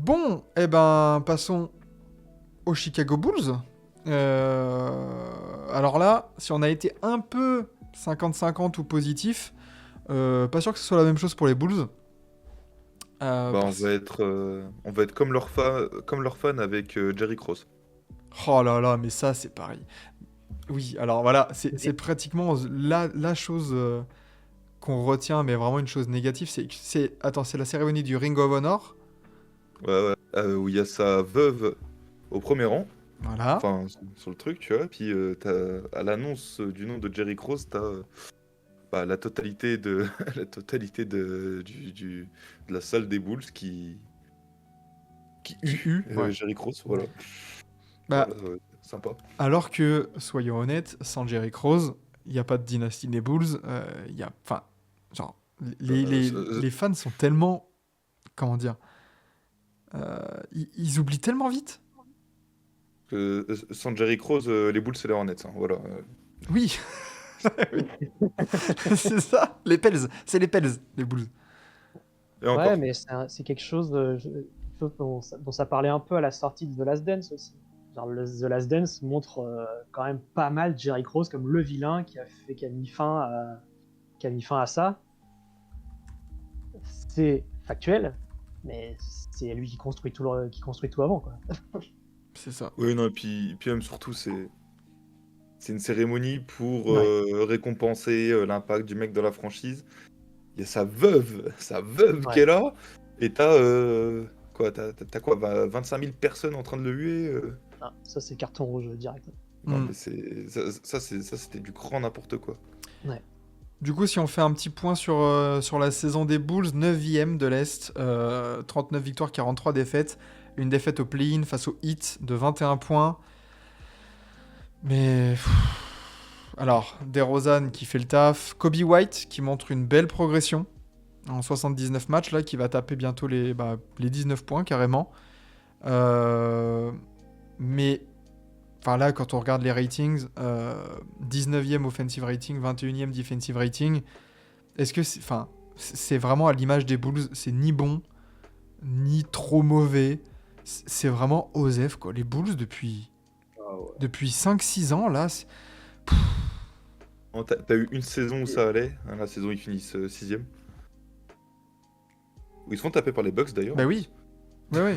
Bon, eh ben, passons aux Chicago Bulls. Alors là, si on a été un peu 50-50 ou positif, pas sûr que ce soit la même chose pour les Bulls. Bah, Parce... on va être comme leurs fans avec Jerry Cross. Oh là là, mais ça, c'est pareil. Oui, alors voilà, c'est Mais pratiquement la chose qu'on retient, mais vraiment une chose négative. Attends, c'est la cérémonie du Ring of Honor. Ouais, ouais. Où il y a sa veuve au premier rang, Voilà. enfin sur le truc, tu vois. Puis à l'annonce du nom de Jerry Cross, t'as bah, la totalité de la totalité de la salle des Bulls qui Qui eut eut, ouais. Jerry Cross, voilà. Bah, Voilà, sympa. alors que, soyons honnêtes, sans Jerry Cross, il n'y a pas de dynastie des Bulls. Enfin, genre, les, Euh, les, euh, les fans sont tellement. Comment dire ils oublient tellement vite. Sans Jerry Cross, les Bulls c'est les Hornets, hein, voilà. Oui, oui. C'est ça. Les Pels, c'est les Pels, les Bulls. Et ouais, encore. mais c'est quelque chose, chose dont ça parlait un peu à la sortie de The Last Dance aussi. Genre, The Last Dance montre quand même pas mal Jerry Cross comme le vilain qui a mis fin à ça. C'est factuel, mais c'est lui qui construit tout avant, quoi. C'est ça. Oui, non, et puis même surtout, c'est une cérémonie pour Ouais, récompenser l'impact du mec dans la franchise. Il y a sa veuve qui ouais. est là, et quoi, t'as quoi, 25 000 personnes en train de le huer Ah, ça c'est carton rouge direct. Non, Hmm. mais c'était du grand n'importe quoi. Ouais. Du coup, si on fait un petit point sur la saison des Bulls, 9e de l'Est, 39 victoires, 43 défaites. Une défaite au play-in face au Heat de 21 points. Mais. Alors, DeRozan qui fait le taf. Kobe White qui montre une belle progression en 79 matchs, là, qui va taper bientôt les 19 points carrément. Mais. Enfin là, quand on regarde les ratings, 19e offensive rating, 21e defensive rating. Est-ce que c'est, enfin, c'est vraiment à l'image des Bulls, c'est ni bon, ni trop mauvais. C'est vraiment OSEF, quoi. Les Bulls, Ah ouais. depuis 5-6 ans, là, Non, t'as eu une saison où ça allait, hein, la saison ils finissent 6ème. Où ils se font taper par les Bucks d'ailleurs bah en oui. plus. Ouais, ouais.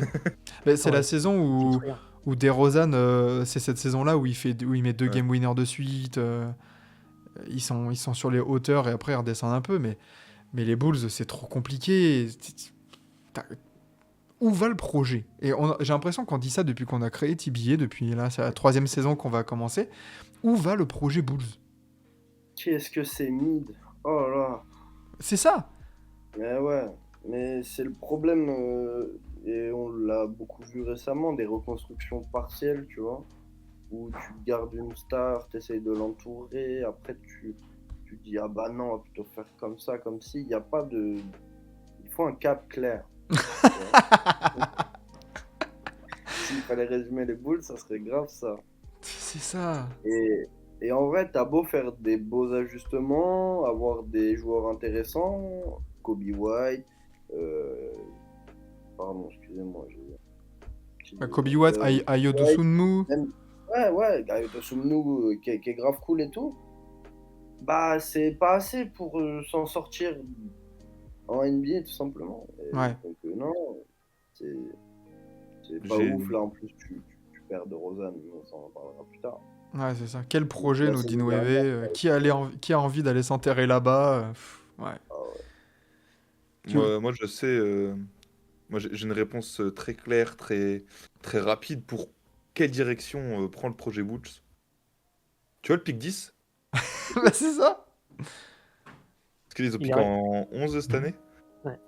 Bah, c'est Ouais, la saison détruire. où DeRozan, c'est cette saison-là où il met 2 Ouais. game winners de suite. Ils sont sur les hauteurs et après ils redescendent un peu. Mais les Bulls, c'est trop compliqué. T'as- Où va le projet? Et j'ai l'impression qu'on dit ça depuis qu'on a créé TBA, depuis là, c'est la 3e saison qu'on va commencer. Où va le projet Bulls? Qu'est-ce que c'est mid? Oh là là. C'est ça. Mais ouais, mais c'est le problème, et on l'a beaucoup vu récemment, des reconstructions partielles, tu vois, où tu gardes une star, tu essayes de l'entourer, après tu dis ah bah non, on va plutôt faire comme ça, comme si, il n'y a pas de... Il faut un cap clair. Tu vois. S'il fallait résumer les Bulls, ça serait grave ça. C'est ça. Et, et en vrai, t'as beau faire des beaux ajustements, avoir des joueurs intéressants, Kobe White, euh, pardon, excusez-moi, Kobe White, Ayo White, Dosunmu. ouais, Gaio Tosumu, qui est grave cool et tout. Bah, c'est pas assez pour s'en sortir en NBA, tout simplement. Ouais. Donc, non, c'est pas J'ai ouf, là, en plus, tu perds de Rosanne, mais on s'en reparlera plus tard. Ouais, c'est ça. Quel Donc, projet, la nous dit saison Noévé dernière, qui a envie d'aller s'enterrer là-bas ouais. ah ouais. Tu- moi je sais moi j'ai une réponse très claire, très rapide pour quelle direction prend le projet Bulls. Tu vois le pick 10? Bah, c'est ça. Est-ce qu'ils ont Il piqué est... en 11 cette année? Ouais.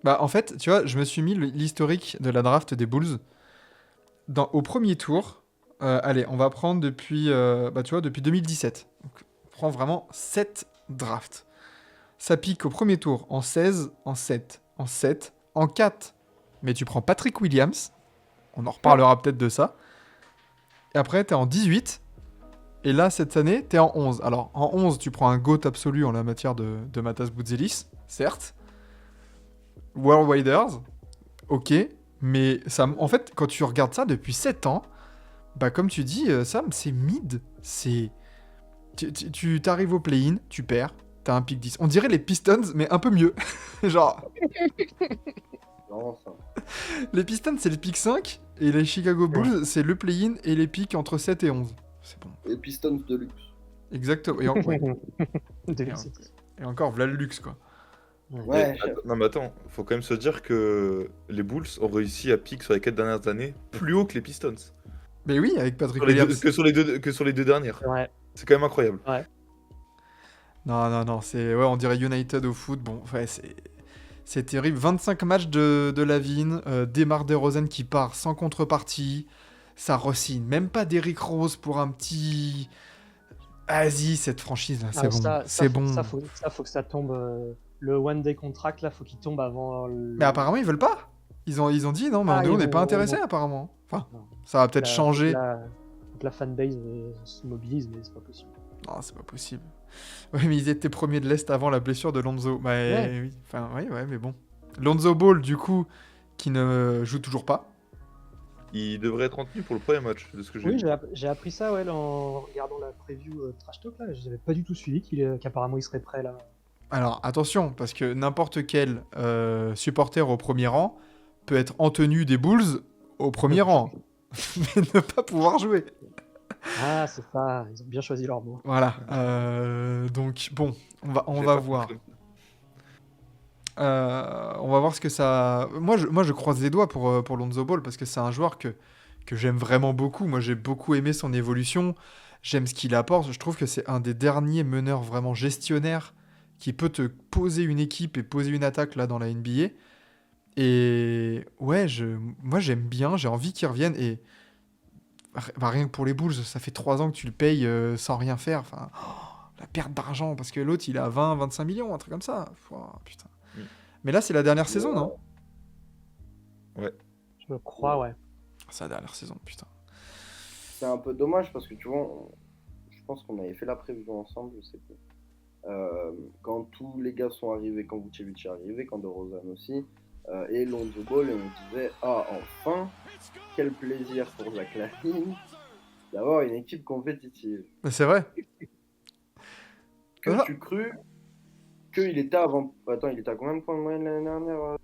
Bah, en fait, tu vois, je me suis mis l'historique de la draft des Bulls. Au premier tour, allez, on va prendre depuis 2017. Donc, on prend vraiment 7 drafts. Ça pique au premier tour en 16, en 7, en 7, en 4. Mais tu prends Patrick Williams. On en reparlera peut-être de ça. Et après, t'es en 18. Et là, cette année, t'es en 11. Alors, en 11, tu prends un GOAT absolu en la matière de Matas Boutzelis, certes. World Widers. ok, mais ça, en fait, quand tu regardes ça depuis 7 ans, bah comme tu dis, Sam, c'est mid. C'est... Tu t'arrives au play-in, tu perds, t'as un pick 10. On dirait les Pistons, mais un peu mieux. Genre, Non, ça. les Pistons, c'est le pick 5, et les Chicago Bulls, c'est le play-in et les picks entre 7 et 11. C'est bon. Les Pistons de luxe. Exactement. Ouais. Et encore, voilà le luxe, quoi. Ouais, Non, mais attends, faut quand même se dire que les Bulls ont réussi à pick sur les 4 dernières années plus haut que les Pistons. Mais oui, avec Patrick Sur les deux- Williams. que sur les deux dernières. Ouais. C'est quand même incroyable. Non, c'est... Ouais, on dirait United au foot. Bon, ouais, c'est terrible. 25 matchs de Lavine, Demar DeRozan qui part sans contrepartie. Ça re-signe. Même pas d'Eric Rose pour un petit... Vas-y, cette franchise-là, c'est bon. C'est bon. Ça, faut que ça tombe. Le one day contract, là, faut qu'il tombe avant le. Mais apparemment, ils veulent pas. Ils ont dit, non, mais Ah, nous, on ils n'est pas vont- intéressés, ils vont- apparemment. Enfin, Non. ça va peut-être La- changer. faut que la fanbase se mobilise, mais c'est pas possible. Non, c'est pas possible. Ouais, mais ils étaient premiers de l'Est avant la blessure de Lonzo. Bah, Ouais. oui. Enfin, ouais, mais bon. Lonzo Ball, du coup, qui ne joue toujours pas. Il devrait être retenu pour le premier match, de ce que j'ai Oui, vu. j'ai appris ça ouais, en regardant la preview Trash Talk. Là. Je n'avais pas du tout suivi qu'apparemment il serait prêt là. Alors, attention, parce que n'importe quel supporter au premier rang peut être en tenue des Bulls au premier rang, mais ne pas pouvoir jouer. Ah, c'est ça, ils ont bien choisi leur mot. Voilà. Donc, bon, on J'ai va pas voir. compris. On va voir ce que ça... Moi, je croise les doigts pour Lonzo Ball, parce que c'est un joueur que j'aime vraiment beaucoup. Moi, j'ai beaucoup aimé son évolution. J'aime ce qu'il apporte. Je trouve que c'est un des derniers meneurs vraiment gestionnaires qui peut te poser une équipe et poser une attaque là dans la NBA. Et ouais, moi j'aime bien, j'ai envie qu'il revienne. Et bah, rien que pour les Bulls, ça fait 3 ans que tu le payes sans rien faire. Enfin, la perte d'argent, parce que l'autre il a 20-25 millions, un truc comme ça. Putain. Mm. Mais là, c'est la dernière saison, non? Je crois, ouais. C'est la dernière saison, putain. c'est un peu dommage parce que tu vois, je pense qu'on avait fait la prévision ensemble, je sais plus. Quand tous les gars sont arrivés, quand Vucevic est arrivé, quand DeRozan aussi, et Lonzo Ball, et on disait ah enfin, quel plaisir pour Zach LaVine d'avoir une équipe compétitive. Mais c'est vrai. Que Ah. tu crus qu'il était avant. Attends, il était à combien de points de moyenne l'année dernière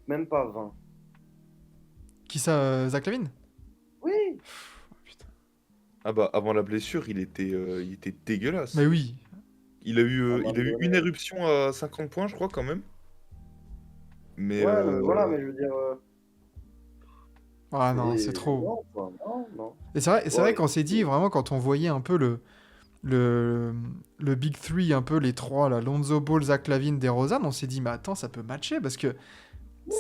même pas 20. Qui ça, Zach LaVine? Oui, Putain. Ah bah, avant la blessure, il était dégueulasse. Mais oui. Il a eu Ah, une éruption à 50 points, je crois, quand même. Mais ouais, mais voilà, mais je veux dire. Ah non, c'est trop. Non, quoi, non. Et c'est vrai Ouais. qu'on s'est dit, vraiment, quand on voyait un peu le Big Three, un peu les trois, là, Lonzo Ball, Zach LaVine, DeRozan, on s'est dit, mais attends, ça peut matcher, parce que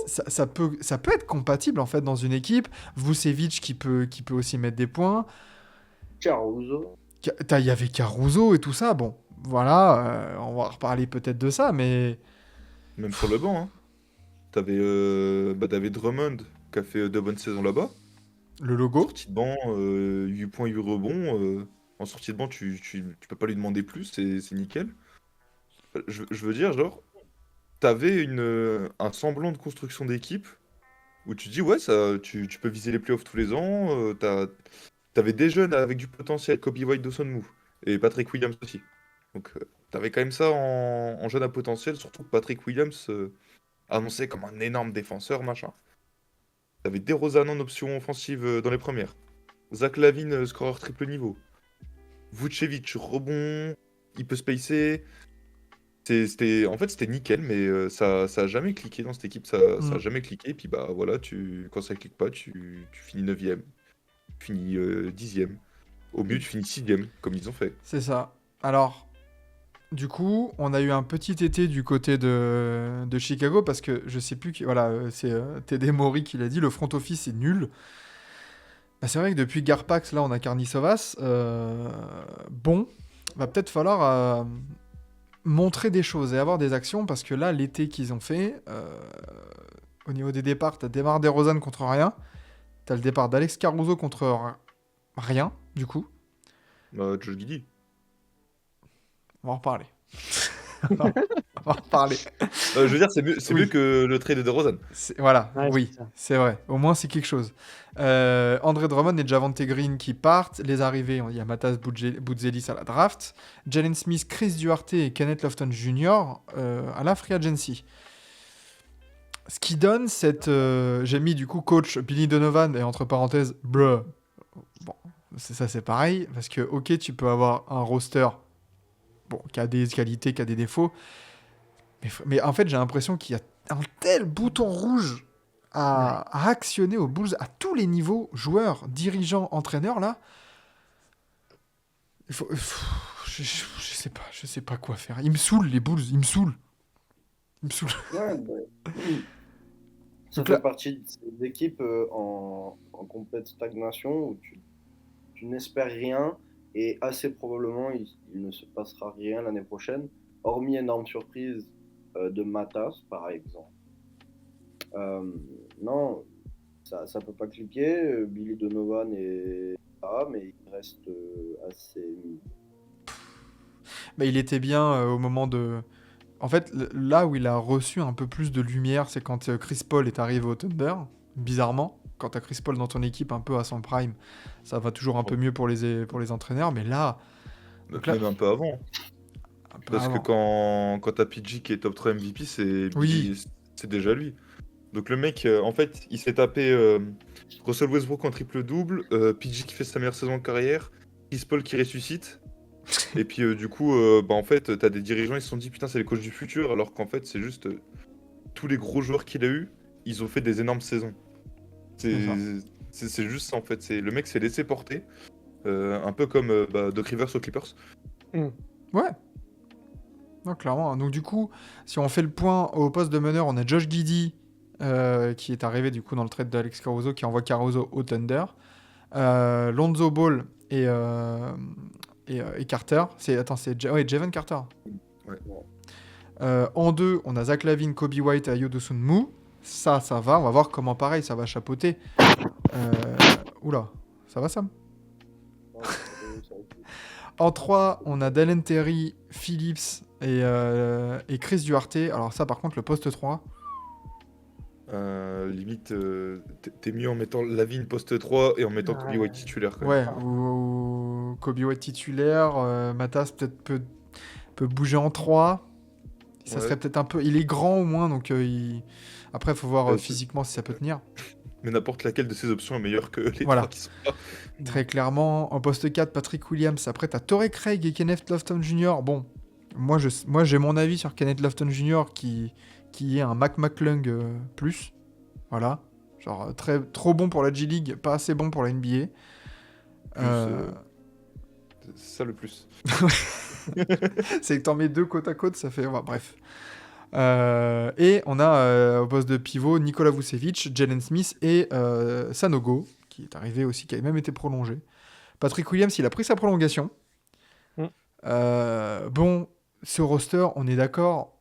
ça peut être compatible, en fait, dans une équipe. Vucevic qui peut aussi mettre des points. Caruso. Il y avait Caruso et tout ça, bon, voilà, on va reparler peut-être de ça, mais... même sur le banc, hein. T'avais Drummond qui a fait 2 bonnes saisons là-bas. Le logo, Sortie de banc, 8 points, 8 rebonds. En sortie de banc, tu peux pas lui demander plus, c'est nickel. Je veux dire, genre, t'avais un semblant de construction d'équipe où tu dis, ouais, tu peux viser les playoffs tous les ans. T'avais des jeunes avec du potentiel, Kobe White, Dawson Moore et Patrick Williams aussi. Donc, t'avais quand même ça en jeune à potentiel, surtout que Patrick Williams annoncé comme un énorme défenseur, machin. T'avais DeRozan en option offensive dans les premières. Zach LaVine, scoreur triple niveau. Vucevic, rebond, il peut spacer. En fait, c'était nickel, mais ça a jamais cliqué dans cette équipe, ça a jamais cliqué. Et puis bah voilà, quand ça clique pas, tu finis 9ème, tu finis 10ème. Au mieux, tu finis 6ème, comme ils ont fait. c'est ça. Alors, du coup, on a eu un petit été du côté de Chicago, parce que je sais plus qui... Voilà, c'est Teddy Mori qui l'a dit, le front office est nul. Bah, c'est vrai que depuis Garpax, là, on a Karnisovas. Bon, va peut-être falloir montrer des choses et avoir des actions, parce que là, l'été qu'ils ont fait, au niveau des départs, t'as Demar DeRozan contre rien, t'as le départ d'Alex Caruso contre rien, du coup. Josh Giddey. On va en reparler. va en parler. Je veux dire, c'est Oui. mieux que le trade de DeRozan. Voilà, Ouais, oui, c'est ça. c'est vrai. Au moins, c'est quelque chose. André Drummond et Javonte Green qui partent. Les arrivées, il y a Matas Boudzelis à la draft. Jalen Smith, Chris Duarte et Kenneth Lofton Jr. À la free agency. Ce qui donne cette... j'ai mis du coup coach Billy Donovan et entre parenthèses, bruh. Bon, c'est pareil. Parce que, ok, tu peux avoir un roster qui a des qualités, qui a des défauts. Mais en fait, j'ai l'impression qu'il y a un tel bouton rouge à actionner aux Bulls à tous les niveaux, joueurs, dirigeants, entraîneurs, là. Je sais pas quoi faire. Ils me saoulent, les Bulls, ils me saoulent. Ouais, bah, ça Donc fait là, partie de ces équipes en complète stagnation où tu n'espères rien et assez probablement il ne se passera rien l'année prochaine, hormis énorme surprise de Matas par exemple. Non, ça peut pas cliquer. Billy Donovan est là, mais il reste assez. bah, il était bien au moment de... En fait, là où il a reçu un peu plus de lumière, c'est quand Chris Paul est arrivé au Thunder. Bizarrement, quand tu as Chris Paul dans ton équipe un peu à son prime, ça va toujours un peu mieux pour les entraîneurs. Mais là, donc là Même un peu avant. un peu Parce que avant. quand t'as PG qui est top 3 MVP, Oui. c'est déjà lui. Donc le mec, en fait, il s'est tapé Russell Westbrook en triple-double, PG qui fait sa meilleure saison de carrière, Chris Paul qui ressuscite. Et puis du coup, en fait, t'as des dirigeants, ils se sont dit putain, c'est les coachs du futur, alors qu'en fait, c'est juste tous les gros joueurs qu'il a eu, ils ont fait des énormes saisons. C'est ça. C'est juste ça en fait. Le mec s'est laissé porter, un peu comme Doc Rivers aux Clippers. Ouais. Non, clairement. Donc du coup, si on fait le point au poste de meneur, on a Josh Giddey qui est arrivé du coup dans le trade d'Alex Caruso qui envoie Caruso au Thunder. Lonzo Ball et Carter. C'est Javon Carter. Ouais. En deux, on a Zach Lavine, Kobe White et Ayo Dosunmu. Ça va. On va voir comment pareil ça va chapeauter. Oula, ça va Sam? En 3, on a Dalen Terry, Phillips et Chris Duarte. Alors ça, par contre, le poste 3... Limite, t'es mieux en mettant Lavine poste 3 et en mettant Kobe White titulaire. Quand même. Ouais, ou Kobe White titulaire. Matas peut-être peut bouger en 3. Ça serait Ouais. peut-être un peu... Il est grand au moins, donc après, il faut voir Ouais, physiquement si ça peut tenir. Mais n'importe laquelle de ces options est meilleure que les Voilà. trois qui sont là. Très clairement. En poste 4, Patrick Williams. Après, t'as Torrey Craig et Kenneth Lofton Jr. Bon, moi j'ai mon avis sur Kenneth Lofton Jr. qui est un Mac McClung plus. Voilà. Genre trop bon pour la G-League, pas assez bon pour la NBA. C'est ça le plus. C'est que t'en mets deux côte à côte, ça fait... bref. Et on a au poste de pivot Nikola Vucevic, Jalen Smith et Sanogo, qui est arrivé aussi, qui a même été prolongé. Patrick Williams, il a pris sa prolongation. Bon, ce roster, on est d'accord,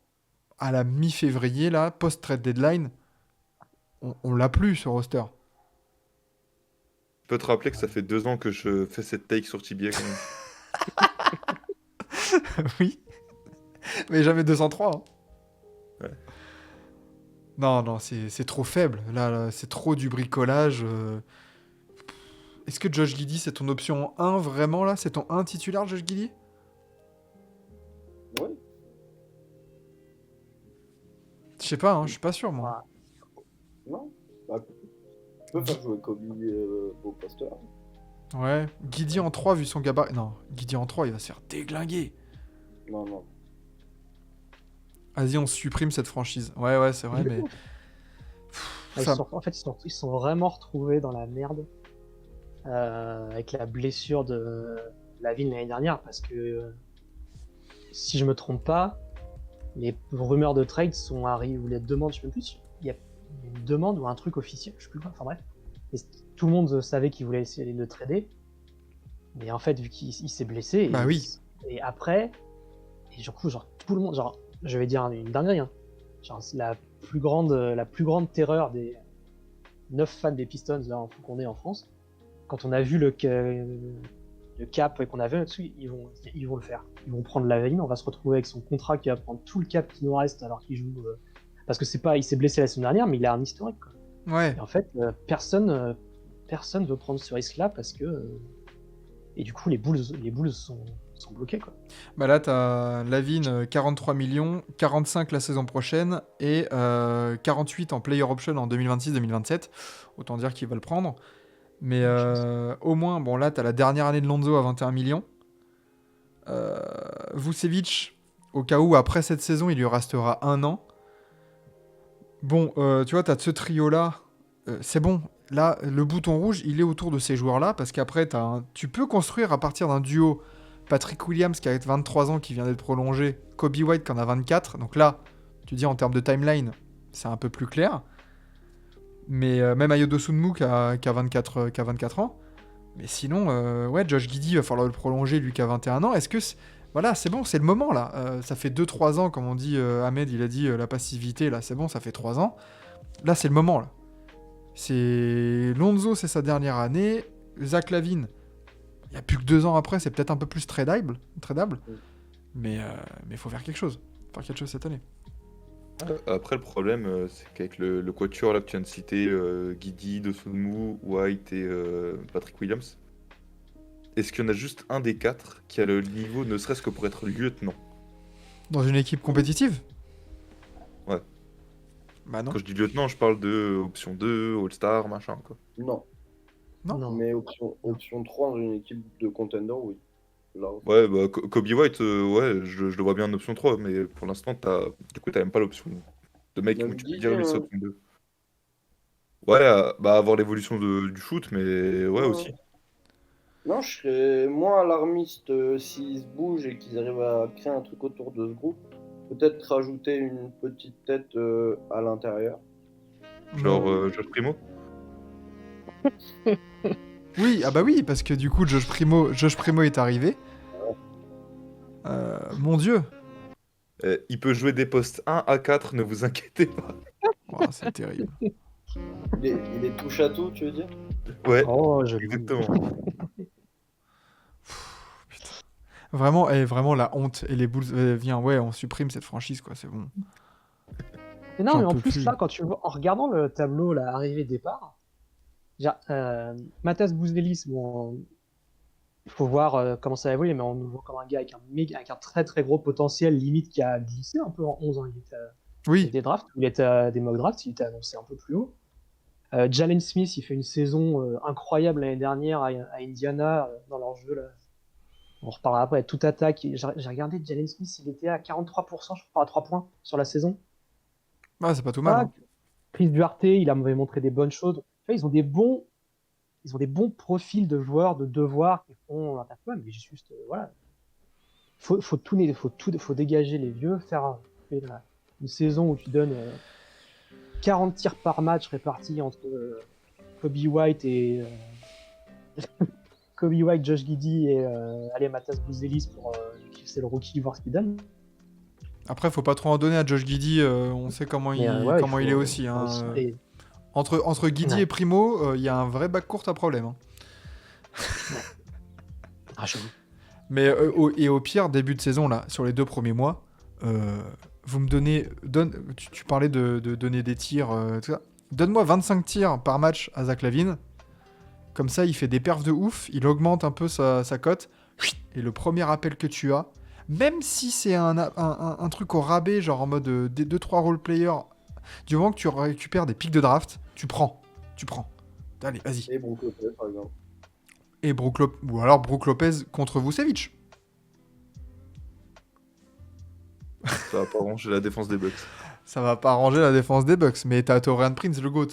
à la mi-février, là, post-trade deadline, on l'a plus, ce roster. Je peux te rappeler que ça fait 2 ans que je fais cette take sur Tibia quand même. Oui. Mais jamais 203. Hein. Ouais. Non, c'est trop faible. Là, c'est trop du bricolage. Est-ce que Josh Giddey, c'est ton option 1 vraiment là? C'est ton 1 titulaire, Josh Giddey? Ouais. Je sais pas, je suis pas sûr moi. Non. Bah, tu peux faire jouer Kobe au poster. Ouais. Giddey en 3 vu son gabarit. Non, Giddey en 3, il va se faire déglinguer. Non. Vas-y, on supprime cette franchise. Ouais, c'est vrai, mais. En fait, ils sont vraiment retrouvés dans la merde avec la blessure de Lavine l'année dernière, parce que si je me trompe pas, les rumeurs de trade sont arrivées, ou les demandes, je sais même plus, il y a une demande ou un truc officiel, je sais plus quoi, enfin bref. Et tout le monde savait qu'il voulait essayer de le trader, mais en fait, vu qu'il s'est blessé, Bah oui. Et après, et du coup, genre tout le monde, genre, je vais dire une dinguerie, hein. Genre, c'est la plus grande terreur des 9 fans des Pistons là, qu'on est en France, quand on a vu de cap qu'on avait là-dessus, ils vont le faire. Ils vont prendre Lavine, on va se retrouver avec son contrat qui va prendre tout le cap qui nous reste alors qu'il joue. Parce que il s'est blessé la semaine dernière, mais il a un historique, quoi. Ouais. Et en fait, personne veut prendre ce risque-là parce que. Et du coup, les Bulls sont bloqués, quoi. Bah là, t'as Lavine, 43 millions, 45 la saison prochaine et 48 en player option en 2026-2027. Autant dire qu'il va le prendre. Mais au moins, bon là, t'as la dernière année de Lonzo à 21 millions. Vucevic, au cas où, après cette saison, il lui restera 1 an. Bon, tu vois, t'as ce trio-là. C'est bon. Là, le bouton rouge, il est autour de ces joueurs-là, parce qu'après, tu peux construire à partir d'un duo Patrick Williams qui a 23 ans, qui vient d'être prolongé, Kobe White qui en a 24. Donc là, tu dis en termes de timeline, c'est un peu plus clair. Mais même Ayo Dosunmu qui a 24 ans. Mais sinon, ouais, Josh Giddey, il va falloir le prolonger, lui qui a 21 ans. Est-ce que voilà, c'est bon, c'est le moment là. Ça fait 2-3 ans, comme on dit, Ahmed, il a dit la passivité, là, c'est bon, ça fait 3 ans. Là, c'est le moment là. C'est Lonzo, c'est sa dernière année. Zach LaVine, il n'y a plus que 2 ans après, c'est peut-être un peu plus tradable. Mais il faut faire quelque chose. Cette année. Après, le problème, c'est qu'avec le quatuor là, que tu viens de citer, Giddey, Dosunmu, White et Patrick Williams, est-ce qu'il y en a juste un des 4 qui a le niveau, ne serait-ce que pour être lieutenant? Dans une équipe compétitive? Ouais. Bah non. Quand je dis lieutenant, je parle de option 2, All-Star, machin, quoi. Non. Non. Mais option 3 dans une équipe de contender, oui. Là, Ouais, bah, Kobe White, ouais, je le vois bien en option 3, mais pour l'instant, t'as même pas l'option de mec Même où tu peux Giddey, dire lui c'est hein. option 2. Ouais, bah, avoir l'évolution du shoot, mais ouais, aussi. Non, je serais moins alarmiste s'ils se bougent et qu'ils arrivent à créer un truc autour de ce groupe. Peut-être rajouter une petite tête à l'intérieur. Genre Josh Primo. Oui, ah bah oui, parce que du coup, Josh Primo est arrivé. Mon Dieu. Il peut jouer des postes 1 à 4, ne vous inquiétez pas. Oh, c'est terrible. Il est touche à tout, tu veux dire? Ouais, Oh, joli. exactement. Putain. Vraiment la honte. Et les Bulls, viens, ouais, on supprime cette franchise, quoi, c'est bon. Mais non, J'en mais en peux plus, plus. là, quand tu vois, en regardant le tableau, là, arrivée-départ, Matas Bouzdelis, bon, il faut voir comment ça va évoluer, mais on nous voit comme un gars avec un très très gros potentiel, limite qui a glissé un peu en 11 ans. Il était Oui, des drafts, il était à des mock drafts, il était annoncé un peu plus haut. Jalen Smith, il fait une saison incroyable l'année dernière à Indiana dans leur jeu. Là. On reparlera après, tout attaque. J'ai regardé Jalen Smith, il était à 43%, je crois, à 3 points sur la saison. c'est pas tout mal. Hein. Chris Duarte, il avait montré des bonnes choses. Tu vois, ils ont des bons profils de joueurs, de devoirs qui font un peu, mais juste, voilà. Faut dégager les vieux, faire une saison où tu donnes 40 tirs par match répartis entre Kobe White et Kobe White, Josh Giddey et Matas Bouzdelis pour c'est le rookie, voir ce qu'il donne. Après, faut pas trop en donner à Josh Giddey, on sait comment il est aussi. Hein. Entre Giddey et Primo, il y a un vrai backcourt à problème. Hein. Mais au pire, début de saison, là, sur les 2 premiers mois, vous me donnez... Tu parlais de donner des tirs, tout ça. Donne-moi 25 tirs par match à Zach LaVine. Comme ça, il fait des perfs de ouf, il augmente un peu sa cote. Et le premier appel que tu as, même si c'est un truc au rabais, genre en mode 2-3 role-players, du moment que tu récupères des pics de draft, tu prends. Allez, vas-y. Et Brook Lopez, par exemple. Et ou alors Brook Lopez contre Vucevic. Ça va pas ranger la défense des Bucks. Ça va pas arranger la défense des Bucks, mais t'as Taurean Prince, le GOAT.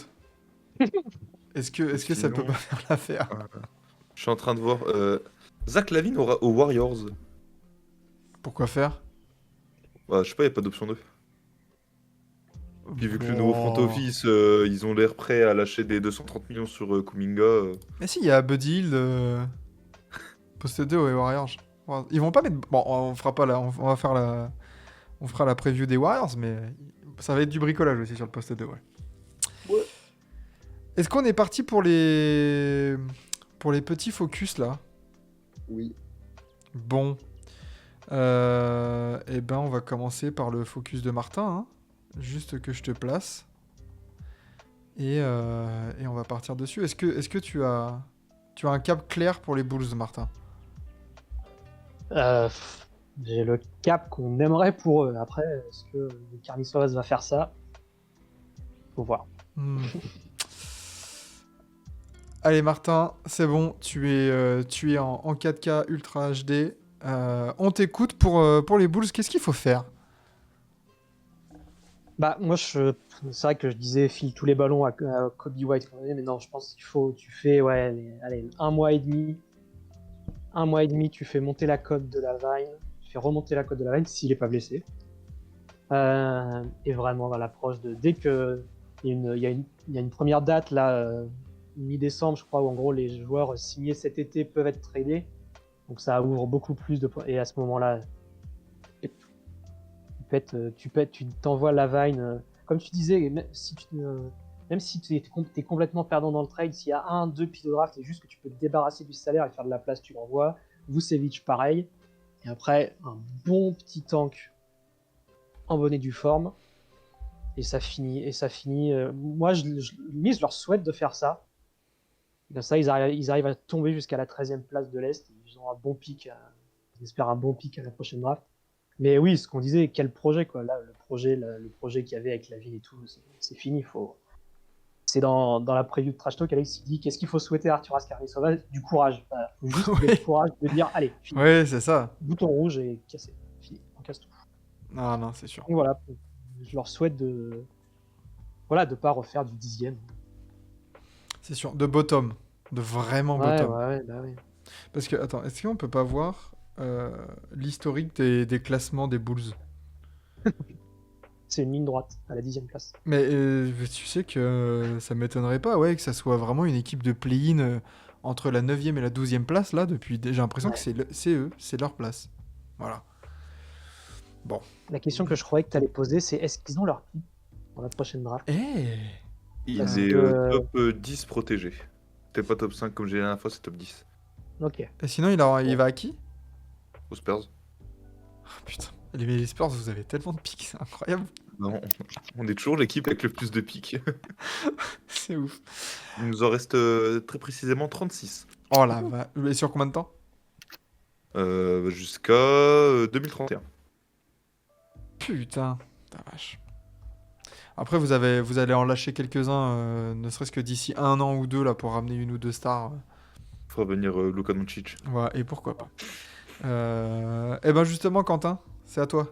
Est-ce que ça peut pas faire l'affaire? Je suis en train de voir. Zach LaVine aux Warriors. Pourquoi faire? Bah, je sais pas, y a pas d'option 2. Puis vu que le nouveau front office, ils ont l'air prêts à lâcher des 230 millions sur Kuminga. Mais si, il y a Buddy Hield, poste 2 aux Warriors. Ils vont pas mettre... Bon, on fera pas on fera la preview des Warriors, mais ça va être du bricolage aussi sur le poste 2, ouais. Est-ce qu'on est parti pour les petits focus, là? Oui. Bon. Eh ben, on va commencer par le focus de Martin, hein. Juste que je te place. Et on va partir dessus. Est-ce que tu as un cap clair pour les Bulls, Martin? J'ai le cap qu'on aimerait pour eux. Après, est-ce que Karnisovas va faire ça? Faut voir. Hmm. Allez, Martin, c'est bon. Tu es en 4K Ultra HD. On t'écoute pour les Bulls. Qu'est-ce qu'il faut faire? Bah, moi, c'est vrai que je disais file tous les ballons à Kobe White, mais non, je pense tu fais, ouais, allez, un mois et demi, tu fais monter la cote de la Vine, tu fais remonter la cote de la Vine s'il est pas blessé. Et vraiment, à l'approche de dès que il y a une première date là, mi-décembre, je crois, où en gros les joueurs signés cet été peuvent être tradés, donc ça ouvre beaucoup plus et à ce moment-là, tu t'envoies la Vine, comme tu disais, même si tu es complètement perdant dans le trade, s'il y a un, deux pieds de draft et juste que tu peux te débarrasser du salaire et faire de la place, tu l'envoies. Vucevic, pareil. Et après, un bon petit tank en bonne et due forme. Et ça finit. Moi, limite, je leur souhaite de faire ça. Comme ça, ils arrivent à tomber jusqu'à la 13e place de l'Est. Ils ont un bon pic. J'espère un bon pic à la prochaine draft. Mais oui, ce qu'on disait, quel projet, quoi. Là, le projet qu'il y avait avec la ville et tout, c'est fini. C'est dans la preview de Trash Talk, Alex il dit qu'est-ce qu'il faut souhaiter à Arturas Karnisovas? Du courage. Voilà. Faut juste Oui. le courage de dire allez, fini. Oui, c'est ça. Bouton rouge et cassé. Fini. On casse tout. Non, c'est sûr. Donc voilà, je leur souhaite de pas refaire du 10e. C'est sûr. De bottom. De vraiment Ouais, bottom. ouais. Parce que, attends, est-ce qu'on peut pas voir l'historique des classements des Bulls? C'est une ligne droite à la 10e place. Mais tu sais que ça m'étonnerait pas, ouais, que ça soit vraiment une équipe de play-in entre la 9e et la 12e place, là, depuis... J'ai l'impression Ouais. que c'est eux, c'est leur place. Voilà. Bon. La question que je croyais que tu allais poser, c'est est-ce qu'ils ont leur pick dans la prochaine draft? Il Parce est que- top 10 protégé. C'est pas top 5 comme j'ai dit la dernière fois, c'est top 10. Ok. Et sinon, il va à qui? Aux Spurs. Oh, putain. Les Spurs, vous avez tellement de pics, c'est incroyable. Non, on est toujours l'équipe avec le plus de pics. C'est ouf. Il nous en reste très précisément 36. Oh la vache. Et sur combien de temps? Jusqu'à 2031. Putain, la vache. Après, vous allez en lâcher quelques-uns, ne serait-ce que d'ici 1 an ou 2, là, pour ramener une ou deux stars. Fera venir Luka Doncic. Voilà, et pourquoi pas. Et ben justement, Quentin, c'est à toi.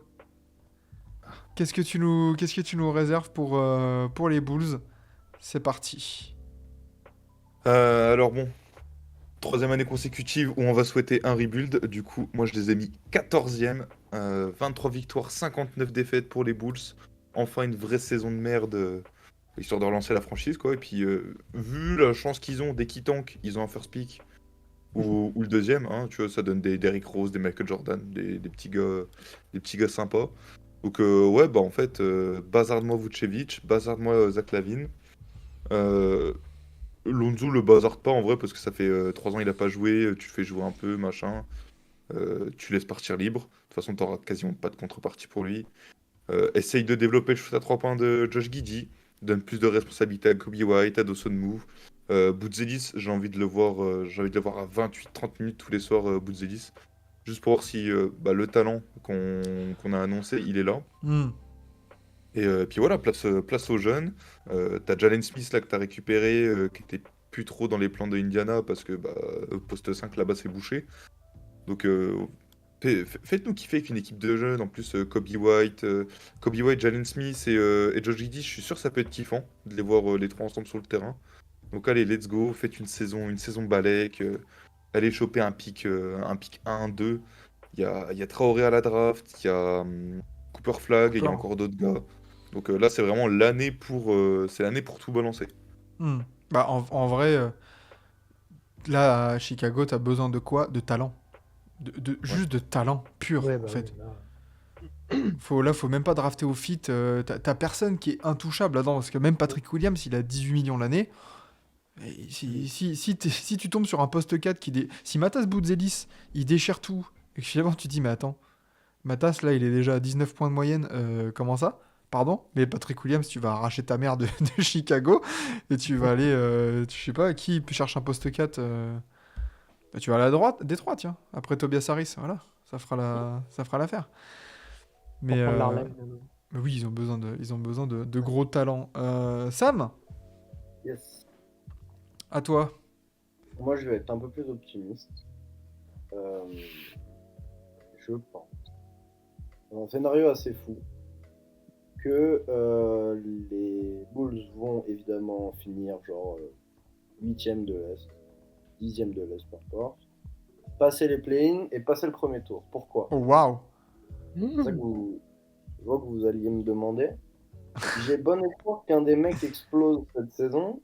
Qu'est-ce que tu nous réserves pour les Bulls? C'est parti. Alors bon, troisième année consécutive où on va souhaiter un rebuild. Du coup, moi je les ai mis 14e. 23 victoires, 59 défaites pour les Bulls. Enfin une vraie saison de merde, histoire de relancer la franchise, quoi. Et puis, vu la chance qu'ils ont, dès qu'ils tankent, ils ont un first pick. Ou le deuxième, hein, tu vois, ça donne des Derrick Rose, des Michael Jordan, des petits gars sympas. Donc ouais, bah en fait, bazarde-moi Vucevic, bazarde-moi Zach LaVine. Lonzo le bazarde pas en vrai parce que ça fait 3 ans il a pas joué, tu fais jouer un peu, machin. Tu laisses partir libre. De toute façon, t'auras quasiment pas de contrepartie pour lui. Essaye de développer le shoot à 3 points de Josh Giddey. Donne plus de responsabilité à Kobe White, à Dawson Move. Boutzelis, j'ai envie de le voir à 28-30 minutes tous les soirs, Boutzelis. Juste pour voir si bah, le talent qu'on a annoncé, il est là. Hmm. Et puis voilà, place aux jeunes. T'as Jalen Smith là que t'as récupéré, qui était plus trop dans les plans de Indiana parce que bah, poste 5 là-bas c'est bouché. Donc faites-nous kiffer avec une équipe de jeunes. En plus, Kobe White, Jalen Smith et Josh Giddey, je suis sûr que ça peut être kiffant de les voir les trois ensemble sur le terrain. Donc allez, let's go, faites une saison balèque. Allez choper un pick 1-2. Il y a Traoré à la draft, il y a Cooper Flag, et il y a encore d'autres gars. Donc là, c'est vraiment l'année pour tout balancer. Hmm. Bah, en vrai, là, à Chicago, t'as besoin de quoi? De talent. Juste de talent pur, Ouais, en bah fait. oui, là. Faut même pas drafter au fit. T'as personne qui est intouchable là-dedans. Parce que même Patrick Williams, il a 18 millions l'année. Et si tu tombes sur un poste 4 si Matas Boutzelis, il déchire tout, et que finalement tu te dis, mais attends, Matas, là, il est déjà à 19 points de moyenne, comment ça? Pardon? Mais Patrick Williams, tu vas arracher ta mère de Chicago, et tu vas aller, je sais pas, qui cherche un poste 4 bah, tu vas aller à droite, Détroit, tiens, après Tobias Harris, voilà, ça fera l'affaire. Pour Mais, prendre la euh, relève. mais oui, ils ont besoin de gros talents. Sam, Yes. à toi. Moi, je vais être un peu plus optimiste. Euh, je pense. Dans un scénario assez fou que les Bulls vont évidemment finir genre 8e de l'Est, 10e de l'Est, peu importe, passer les play-in et passer le premier tour. Pourquoi? Oh, waouh. C'est ça que je vois que vous alliez me demander. J'ai bon espoir qu'un des mecs explose cette saison.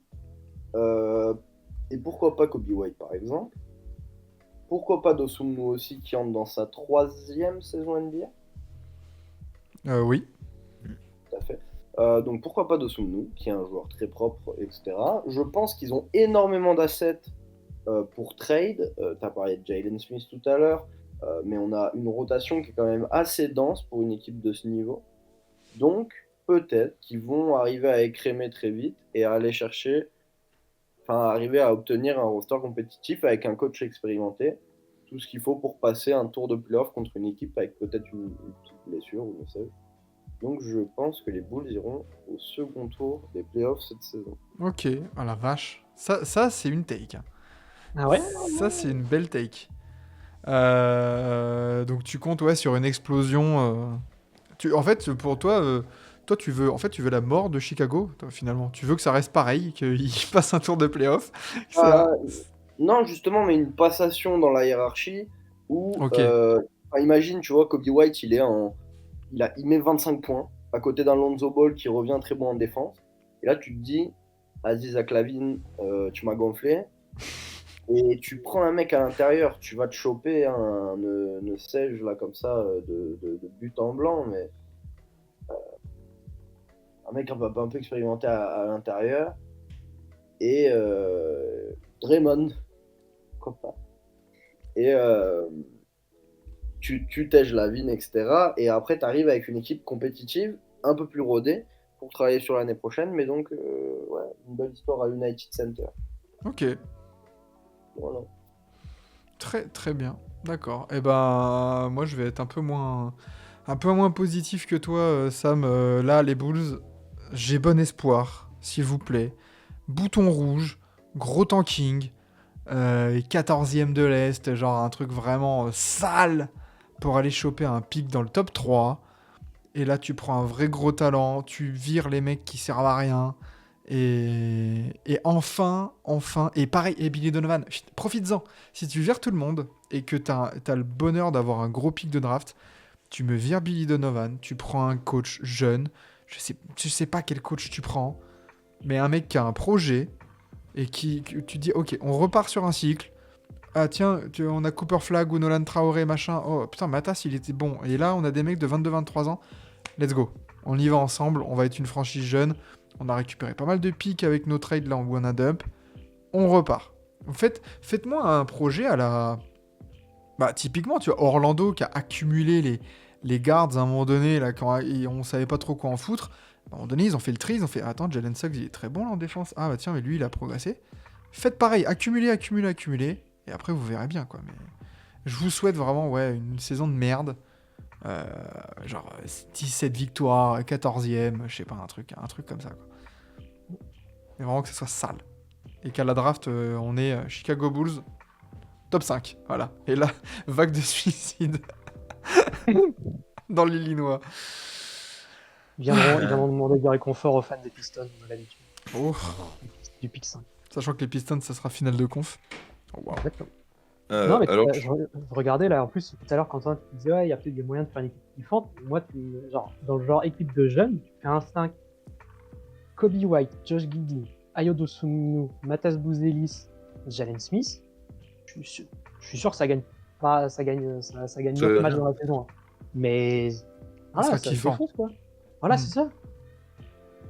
Et pourquoi pas Kobe White par exemple? Pourquoi pas Dosunmu aussi qui entre dans sa 3e saison NBA? Oui. Tout à fait. Donc pourquoi pas Dosunmu qui est un joueur très propre, etc. Je pense qu'ils ont énormément d'assets pour trade. Tu as parlé de Jalen Smith tout à l'heure, mais on a une rotation qui est quand même assez dense pour une équipe de ce niveau. Donc peut-être qu'ils vont arriver à écrémer très vite et à aller chercher, enfin arriver à obtenir un roster compétitif avec un coach expérimenté. Tout ce qu'il faut pour passer un tour de playoff contre une équipe avec peut-être une petite blessure ou ne sais-je. Donc je pense que les Bulls iront au second tour des playoffs cette saison. Ok, oh la vache. Ça c'est une take, hein. Ah ouais? Ça, c'est une belle take. Donc tu comptes ouais, sur une explosion. En fait, pour toi, tu veux la mort de Chicago, toi, finalement. Tu veux que ça reste pareil, qu'il passe un tour de playoff. que ça- Non, justement, mais une passation dans la hiérarchie où, Ok. enfin, imagine, tu vois, Kobe White, il met 25 points à côté d'un Lonzo Ball qui revient très bon en défense. Et là, tu te dis, vas-y, Zach LaVine, tu m'as gonflé. Et tu prends un mec à l'intérieur, tu vas te choper ne sais-je là comme ça de but en blanc, mais un mec un peu expérimenté à l'intérieur. Et Draymond, pourquoi pas. Et tu tèges la vigne, etc. Et après, tu arrives avec une équipe compétitive, un peu plus rodée, pour travailler sur l'année prochaine. Mais donc, ouais, une belle histoire à United Center. Ok. Voilà. Très très bien. D'accord. Et ben moi je vais être un peu moins positif que toi, Sam. Là, les Bulls, j'ai bon espoir, s'il vous plaît. Bouton rouge, gros tanking, 14e de l'Est, genre un truc vraiment sale pour aller choper un pic dans le top 3. Et là, tu prends un vrai gros talent, tu vires les mecs qui servent à rien. Et enfin, et pareil, et Billy Donovan, profites-en. Si tu vires tout le monde et que t'as le bonheur d'avoir un gros pic de draft, tu me vires Billy Donovan, tu prends un coach jeune, je sais pas quel coach tu prends, mais un mec qui a un projet et que tu dis, ok, on repart sur un cycle. Ah tiens, on a Cooper Flag ou Nolan Traoré, machin. Oh putain, Matas, il était bon. Et là, on a des mecs de 22-23 ans. Let's go. On y va ensemble, on va être une franchise jeune. On a récupéré pas mal de pics avec nos trades là en Wanna Dump. On repart. Faites-moi un projet à la... Bah typiquement, tu vois, Orlando qui a accumulé les guards à un moment donné, là, quand on savait pas trop quoi en foutre. À un moment donné, ils ont fait le tri, ils ont fait attends, Jalen Suggs, il est très bon là en défense. Ah bah tiens, mais lui, il a progressé. Faites pareil, accumulez. Et après, vous verrez bien, quoi. Mais je vous souhaite vraiment, ouais, une saison de merde. Genre 17 victoires, 14e, je sais pas, un truc comme ça, quoi. Mais vraiment que ce soit sale. Et qu'à la draft, on est Chicago Bulls, top 5. Voilà. Et là, vague de suicide dans l'Illinois. Ils viendront demander du réconfort aux fans des Pistons, on a l'habitude. Oh. Du pick 5. Sachant que les Pistons, ça sera finale de conf. Oh, wow. Exactement. Non, mais Alors, je regardais là, en plus, tout à l'heure, quand tu disais, ouais, il y a peut-être des moyens de faire une équipe kiffante. Moi, genre, dans le genre équipe de jeunes, tu fais un 5. Kobe White, Josh Giddey, Ayo Dosunmu, Matas Bouzelis, Jalen Smith. Je suis sûr que ça gagne pas, ça gagne 9 matchs dans la saison. Hein. Mais voilà, sera ça kiffant. défonce, quoi. Voilà, c'est ça.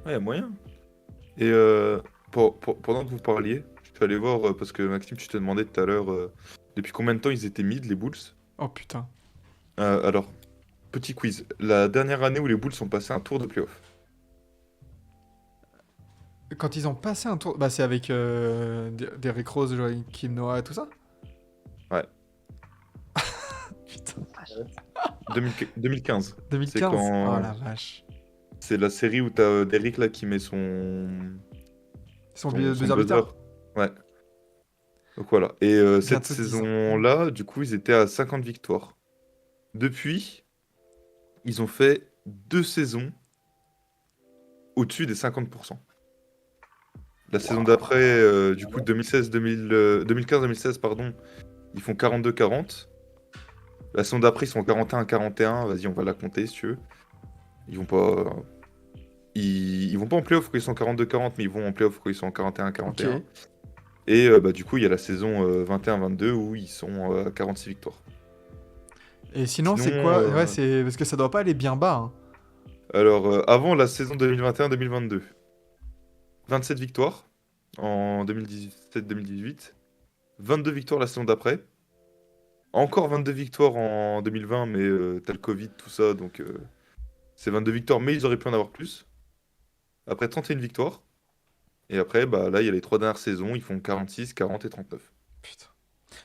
il y a moyen. Et pendant que vous parliez, suis allé voir, parce que Maxime, tu te demandais tout à l'heure depuis combien de temps ils étaient mid, les Bulls. Oh putain. Alors, petit quiz. La dernière année où les Bulls sont passés un tour de playoff. Quand ils ont passé un tour, bah c'est avec Derrick Rose, Joakim Noah et tout ça. Ouais. Putain. 2015. 2015. quand- Oh la vache. C'est la série où t'as Derrick là qui met son, Son son buzzer beater. Ouais. Donc voilà. Et cette Bientôt 10 ans. saison-là, du coup, ils étaient à 50 victoires. Depuis, ils ont fait 2 saisons au-dessus des 50%. La saison d'après, du coup, 2015-2016, pardon, ils font 42-40. La saison d'après, ils sont 41-41. Vas-y, on va la compter si tu veux. Ils vont pas. Ils vont pas en playoff quand ils sont 42-40, mais ils vont en playoff quand ils sont en 41-41. Ok. Et du coup, il y a la saison 21-22 où ils sont à 46 victoires. Et sinon, c'est Sinon, quoi? Ouais, c'est parce que ça doit pas aller bien bas. Hein. Alors, avant la saison 2021-2022, 27 victoires en 2017-2018, 22 victoires la saison d'après, encore 22 victoires en 2020, mais t'as le Covid, tout ça, donc c'est 22 victoires, mais ils auraient pu en avoir plus. Après 31 victoires, et après, bah là, il y a les 3 dernières saisons, ils font 46, 40 et 39. Putain.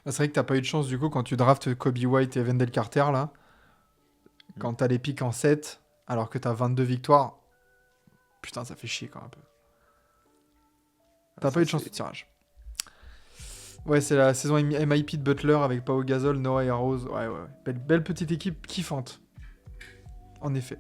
Bah, c'est vrai que t'as pas eu de chance du coup quand tu draftes Kobe White et Wendell Carter là. Quand t'as les pics en 7, alors que t'as 22 victoires. Putain, ça fait chier quand même un peu. T'as Ah, pas eu de chance au tirage. Ouais, c'est la saison MIP de Butler avec Pau Gasol, Noah et Rose. Ouais. Belle petite équipe kiffante. En effet.